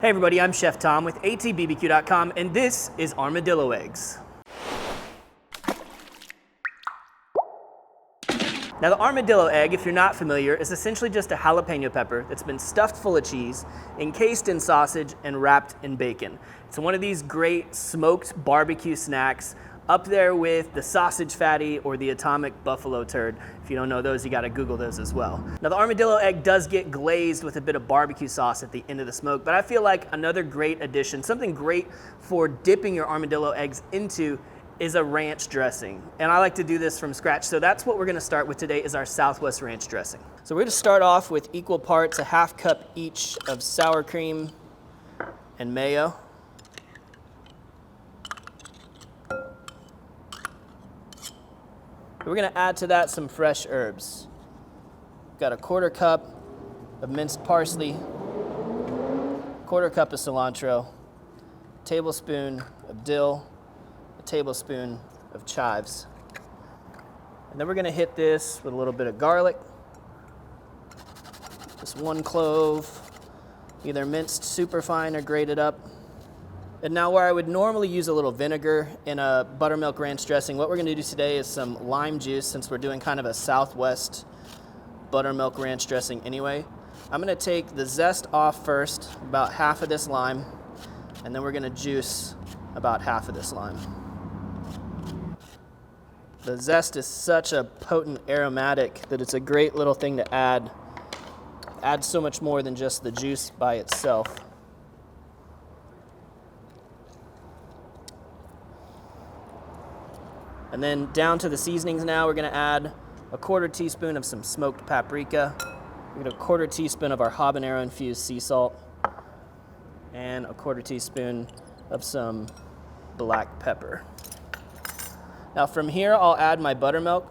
Hey everybody, I'm Chef Tom with allthingsbbq.com, and this is Armadillo Eggs. Now the armadillo egg, if you're not familiar, is essentially just a jalapeno pepper that's been stuffed full of cheese, encased in sausage, and wrapped in bacon. It's one of these great smoked barbecue snacks, up there with the sausage fatty or the atomic buffalo turd. If you don't know those, you gotta Google those as well. Now the armadillo egg does get glazed with a bit of barbecue sauce at the end of the smoke, but I feel like another great addition, something great for dipping your armadillo eggs into, is a ranch dressing. And I like to do this from scratch. So that's what we're gonna start with today, is our Southwest ranch dressing. So we're gonna start off with equal parts, a half cup each of sour cream and mayo. We're gonna add to that some fresh herbs. Got a quarter cup of minced parsley, quarter cup of cilantro, a tablespoon of dill, a tablespoon of chives. And then we're gonna hit this with a little bit of garlic, just one clove, either minced super fine or grated up. And now where I would normally use a little vinegar in a buttermilk ranch dressing, what we're gonna do today is some lime juice, since we're doing kind of a Southwest buttermilk ranch dressing anyway. I'm gonna take the zest off first, about half of this lime, and then we're gonna juice about half of this lime. The zest is such a potent aromatic that it's a great little thing to add. Adds so much more than just the juice by itself. And then down to the seasonings now, we're gonna add a quarter teaspoon of some smoked paprika. We're gonna a quarter teaspoon of our habanero infused sea salt, and a quarter teaspoon of some black pepper. Now from here, I'll add my buttermilk.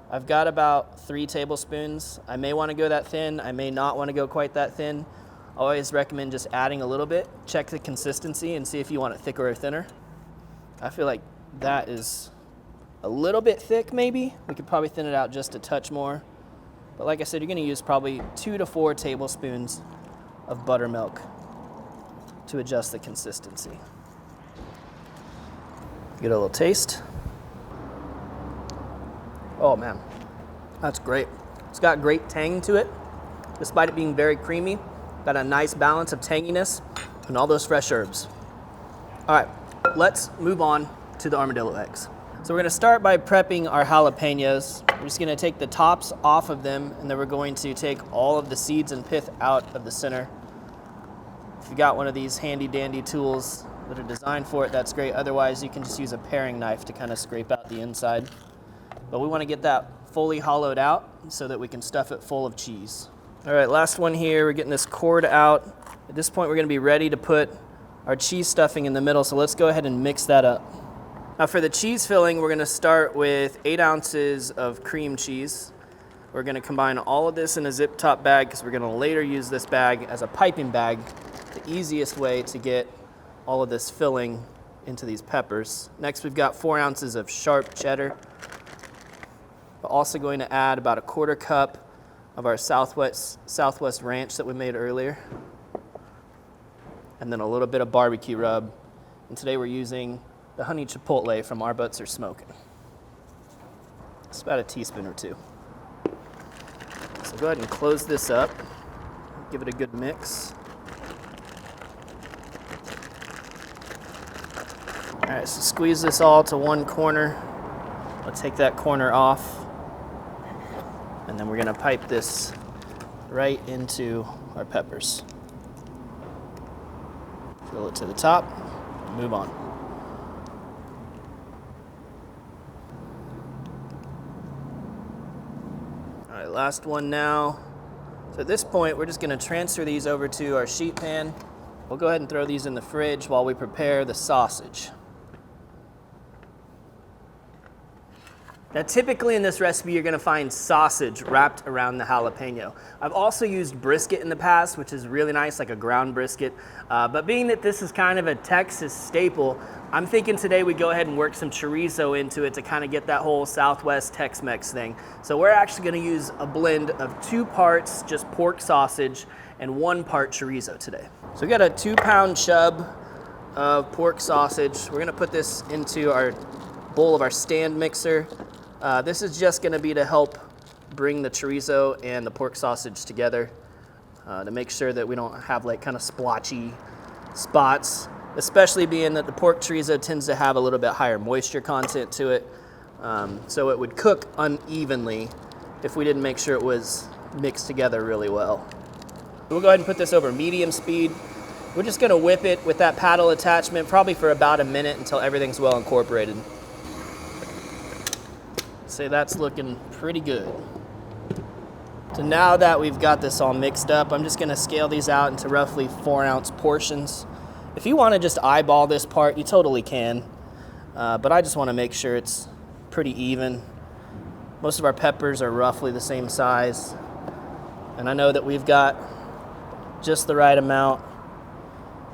I've got about 3 tablespoons. I may wanna go that thin, I may not wanna go quite that thin. I always recommend just adding a little bit. Check the consistency and see if you want it thicker or thinner. I feel like that is a little bit thick maybe. We could probably thin it out just a touch more. But like I said, you're gonna use probably 2 to 4 tablespoons of buttermilk to adjust the consistency. Get a little taste. Oh man, that's great. It's got great tang to it. Despite it being very creamy, got a nice balance of tanginess and all those fresh herbs. All right, let's move on to the armadillo eggs. So we're gonna start by prepping our jalapenos. We're just gonna take the tops off of them, and then we're going to take all of the seeds and pith out of the center. If you got one of these handy dandy tools that are designed for it, that's great. Otherwise, you can just use a paring knife to kind of scrape out the inside. But we wanna get that fully hollowed out so that we can stuff it full of cheese. All right, last one here. We're getting this cord out. At this point, we're gonna be ready to put our cheese stuffing in the middle, so let's go ahead and mix that up. Now for the cheese filling, we're gonna start with 8 ounces of cream cheese. We're gonna combine all of this in a zip top bag because we're gonna later use this bag as a piping bag, the easiest way to get all of this filling into these peppers. Next, we've got 4 ounces of sharp cheddar. We're also going to add about a quarter cup of our Southwest ranch that we made earlier. And then a little bit of barbecue rub. And today we're using the honey chipotle from Our Butts Are Smoking. It's about a teaspoon or 2. So go ahead and close this up. Give it a good mix. All right, so squeeze this all to one corner. I'll take that corner off. And then we're gonna pipe this right into our peppers. Fill it to the top, and move on. All right, last one now. So at this point, we're just gonna transfer these over to our sheet pan. We'll go ahead and throw these in the fridge while we prepare the sausage. Now typically in this recipe, you're gonna find sausage wrapped around the jalapeno. I've also used brisket in the past, which is really nice, like a ground brisket. But being that this is kind of a Texas staple, I'm thinking today we go ahead and work some chorizo into it to kind of get that whole Southwest Tex-Mex thing. So we're actually gonna use a blend of 2 parts just pork sausage and 1 part chorizo today. So we got a 2-pound chub of pork sausage. We're gonna put this into our bowl of our stand mixer. This is just gonna be to help bring the chorizo and the pork sausage together, to make sure that we don't have like kind of splotchy spots, especially being that the pork chorizo tends to have a little bit higher moisture content to it. So it would cook unevenly if we didn't make sure it was mixed together really well. We'll go ahead and put this over medium speed. We're just gonna whip it with that paddle attachment probably for about a minute until everything's well incorporated. Say that's looking pretty good. So now that we've got this all mixed up, I'm just gonna scale these out into roughly 4-ounce portions. If you wanna just eyeball this part, you totally can, but I just wanna make sure it's pretty even. Most of our peppers are roughly the same size, and I know that we've got just the right amount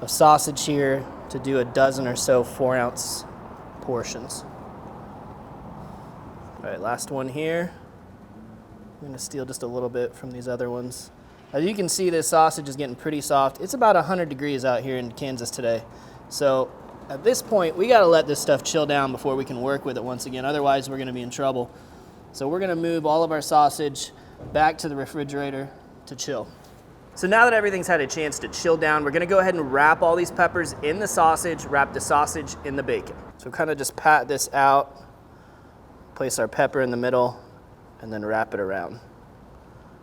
of sausage here to do a dozen or so 4-ounce portions. All right, last one here. I'm gonna steal just a little bit from these other ones. As you can see, this sausage is getting pretty soft. It's about 100 degrees out here in Kansas today. So at this point, we gotta let this stuff chill down before we can work with it once again. Otherwise, we're gonna be in trouble. So we're gonna move all of our sausage back to the refrigerator to chill. So now that everything's had a chance to chill down, we're gonna go ahead and wrap all these peppers in the sausage, wrap the sausage in the bacon. So kind of just pat this out, place our pepper in the middle, and then wrap it around.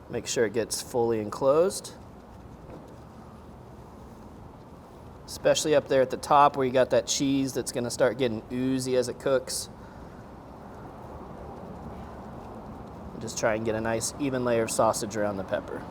Make sure it gets fully enclosed. Especially up there at the top where you got that cheese that's gonna start getting oozy as it cooks. Just try and get a nice even layer of sausage around the pepper.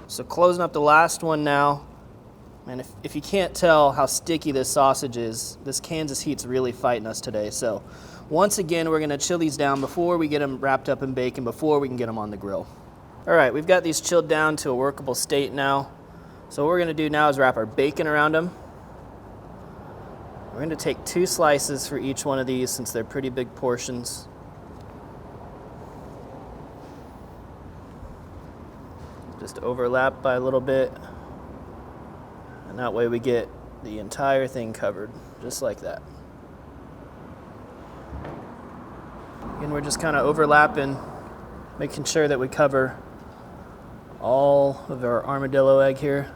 So closing up the last one now, and if you can't tell how sticky this sausage is, this Kansas heat's really fighting us today. So once again, we're gonna chill these down before we get them wrapped up in bacon, before we can get them on the grill. All right, we've got these chilled down to a workable state now. So what we're gonna do now is wrap our bacon around them. We're gonna take 2 slices for each one of these since they're pretty big portions. Just overlap by a little bit, and that way we get the entire thing covered, just like that. Again, we're just kind of overlapping, making sure that we cover all of our armadillo egg here.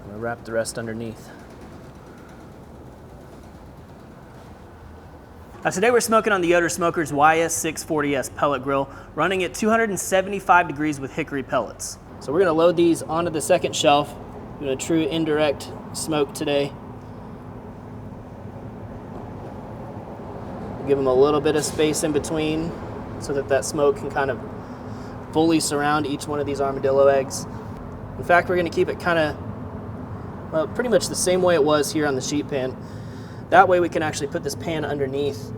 I'm gonna wrap the rest underneath. Today we're smoking on the Yoder Smoker's YS640S pellet grill, running at 275 degrees with hickory pellets. So we're gonna load these onto the second shelf, doing a true indirect smoke today. Give them a little bit of space in between so that that smoke can kind of fully surround each one of these armadillo eggs. In fact, we're gonna keep it kind of, well, pretty much the same way it was here on the sheet pan. That way we can actually put this pan underneath.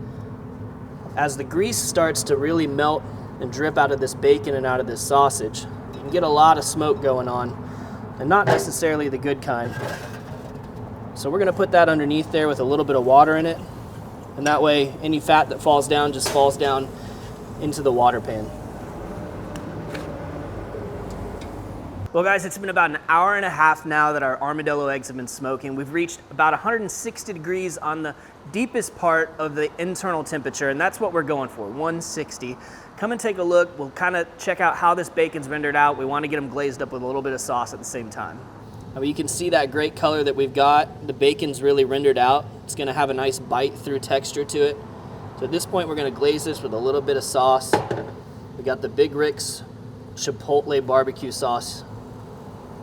As the grease starts to really melt and drip out of this bacon and out of this sausage, you can get a lot of smoke going on, and not necessarily the good kind. So we're gonna put that underneath there with a little bit of water in it, and that way any fat that falls down just falls down into the water pan. Well guys, it's been about an hour and a half now that our armadillo eggs have been smoking. We've reached about 160 degrees on the deepest part of the internal temperature, and that's what we're going for, 160. Come and take a look. We'll kind of check out how this bacon's rendered out. We want to get them glazed up with a little bit of sauce at the same time. I mean, you can see that great color that we've got. The bacon's really rendered out. It's gonna have a nice bite through texture to it. So at this point, we're gonna glaze this with a little bit of sauce. We got the Big Rick's Chipotle barbecue sauce.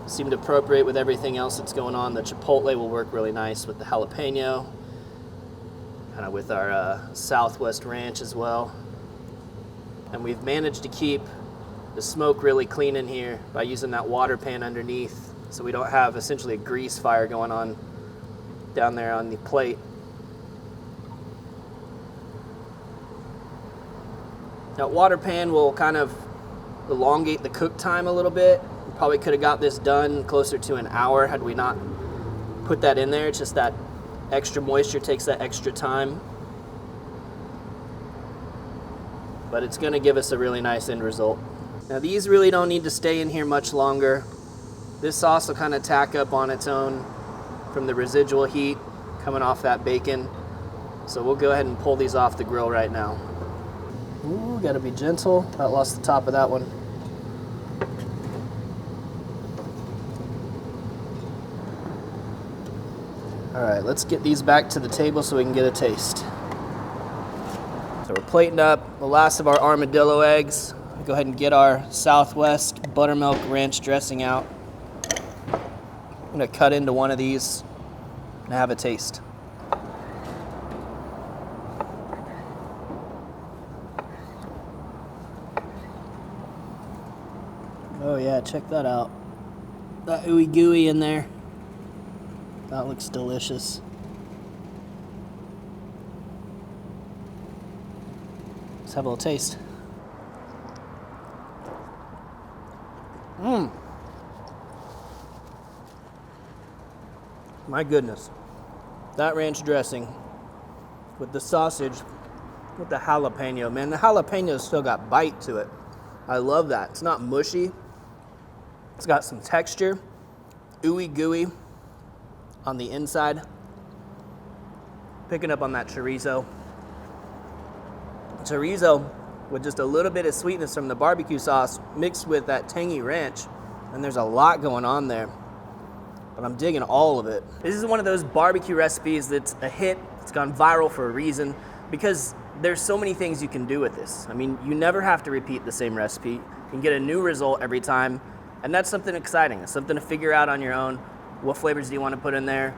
Seemed appropriate with everything else that's going on. The Chipotle will work really nice with the jalapeno, kind of with our Southwest ranch as well. And we've managed to keep the smoke really clean in here by using that water pan underneath, so we don't have essentially a grease fire going on down there on the plate. That water pan will kind of elongate the cook time a little bit. We probably could have got this done closer to an hour had we not put that in there. It's just that extra moisture takes that extra time. But it's gonna give us a really nice end result. Now these really don't need to stay in here much longer. This sauce will kind of tack up on its own from the residual heat coming off that bacon. So we'll go ahead and pull these off the grill right now. Ooh, gotta be gentle. About lost the top of that one. All right, let's get these back to the table so we can get a taste. So we're plating up the last of our armadillo eggs. Go ahead and get our Southwest buttermilk ranch dressing out. I'm gonna cut into one of these and have a taste. Oh yeah, check that out. That ooey gooey in there. That looks delicious. Let's have a little taste. My goodness. That ranch dressing with the sausage, with the jalapeno, man, the jalapeno's still got bite to it. I love that. It's not mushy. It's got some texture, ooey gooey on the inside. Picking up on that chorizo. Chorizo with just a little bit of sweetness from the barbecue sauce mixed with that tangy ranch, and there's a lot going on there. But I'm digging all of it. This is one of those barbecue recipes that's a hit. It's gone viral for a reason because there's so many things you can do with this. I mean, you never have to repeat the same recipe. You can get a new result every time, and that's something exciting. It's something to figure out on your own. What flavors do you want to put in there?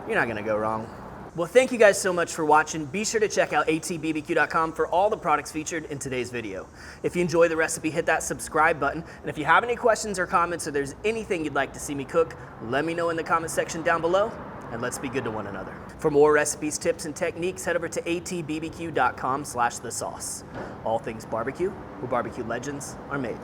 You're not gonna go wrong. Well, thank you guys so much for watching. Be sure to check out allthingsbbq.com for all the products featured in today's video. If you enjoy the recipe, hit that subscribe button. And if you have any questions or comments or there's anything you'd like to see me cook, let me know in the comment section down below, and let's be good to one another. For more recipes, tips, and techniques, head over to allthingsbbq.com/thesauce. All things barbecue, where barbecue legends are made.